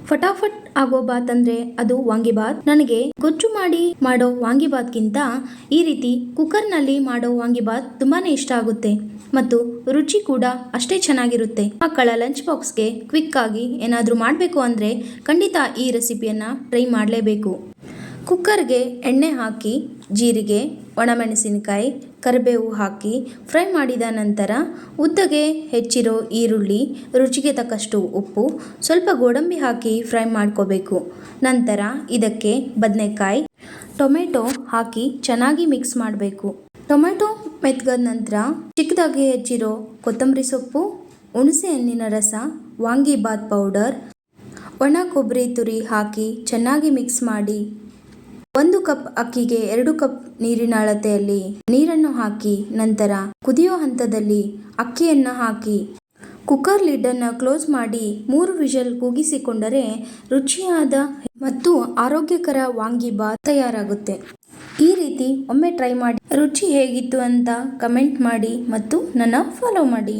ಫಟಾಫಟ್ ಆಗೋ ಬಾತ್ ಅಂದ್ರೆ ಅದು ವಾಂಗಿಬಾತ್. ನನಗೆ ಗೊಜ್ಜು ಮಾಡಿ ಮಾಡೋ ವಾಂಗಿಬಾತ್ಗಿಂತ ಈ ರೀತಿ ಕುಕ್ಕರ್ನಲ್ಲಿ ಮಾಡೋ ವಾಂಗಿಬಾತ್ ತುಂಬಾನೇ ಇಷ್ಟ ಆಗುತ್ತೆ ಮತ್ತು ರುಚಿ ಕೂಡ ಅಷ್ಟೇ ಚೆನ್ನಾಗಿರುತ್ತೆ. ಮಕ್ಕಳ ಲಂಚ್ ಬಾಕ್ಸ್ಗೆ ಕ್ವಿಕ್ ಆಗಿ ಏನಾದರೂ ಮಾಡಬೇಕು ಅಂದರೆ ಖಂಡಿತ ಈ ರೆಸಿಪಿಯನ್ನು ಟ್ರೈ ಮಾಡಲೇಬೇಕು. ಕುಕ್ಕರ್ಗೆ ಎಣ್ಣೆ ಹಾಕಿ ಜೀರಿಗೆ, ಒಣಮೆಣಸಿನಕಾಯಿ, ಕರಿಬೇವು ಹಾಕಿ ಫ್ರೈ ಮಾಡಿದ ನಂತರ ಉದ್ದಗೆ ಹೆಚ್ಚಿರೋ ಈರುಳ್ಳಿ, ರುಚಿಗೆ ತಕ್ಕಷ್ಟು ಉಪ್ಪು, ಸ್ವಲ್ಪ ಗೋಡಂಬಿ ಹಾಕಿ ಫ್ರೈ ಮಾಡ್ಕೋಬೇಕು. ನಂತರ ಇದಕ್ಕೆ ಬದನೆಕಾಯಿ, ಟೊಮೆಟೊ ಹಾಕಿ ಚೆನ್ನಾಗಿ ಮಿಕ್ಸ್ ಮಾಡಬೇಕು. ಟೊಮೆಟೊ ಮೆತ್ಗಾದ ನಂತರ ಚಿಕ್ಕದಾಗಿ ಹೆಚ್ಚಿರೋ ಕೊತ್ತಂಬರಿ ಸೊಪ್ಪು, ಹುಣಸೆ ಹಣ್ಣಿನ ರಸ, ವಾಂಗಿಬಾತ್ ಪೌಡರ್, ಒಣ ಕೊಬ್ಬರಿ ತುರಿ ಹಾಕಿ ಚೆನ್ನಾಗಿ ಮಿಕ್ಸ್ ಮಾಡಿ 1 ಕಪ್ ಅಕ್ಕಿಗೆ 2 ಕಪ್ ನೀರಿನ ಅಳತೆಯಲ್ಲಿ ನೀರನ್ನು ಹಾಕಿ ನಂತರ ಕುದಿಯೋ ಹಂತದಲ್ಲಿ ಅಕ್ಕಿಯನ್ನು ಹಾಕಿ ಕುಕ್ಕರ್ ಲಿಡ್ಡನ್ನು ಕ್ಲೋಸ್ ಮಾಡಿ 3 ವಿಷಲ್ ಕೂಗಿಸಿಕೊಂಡರೆ ರುಚಿಯಾದ ಮತ್ತು ಆರೋಗ್ಯಕರ ವಾಂಗಿಬಾತ್ ತಯಾರಾಗುತ್ತೆ. ಈ ರೀತಿ ಒಮ್ಮೆ ಟ್ರೈ ಮಾಡಿ ರುಚಿ ಹೇಗಿತ್ತು ಅಂತ ಕಮೆಂಟ್ ಮಾಡಿ ಮತ್ತು ನನ್ನ ಫಾಲೋ ಮಾಡಿ.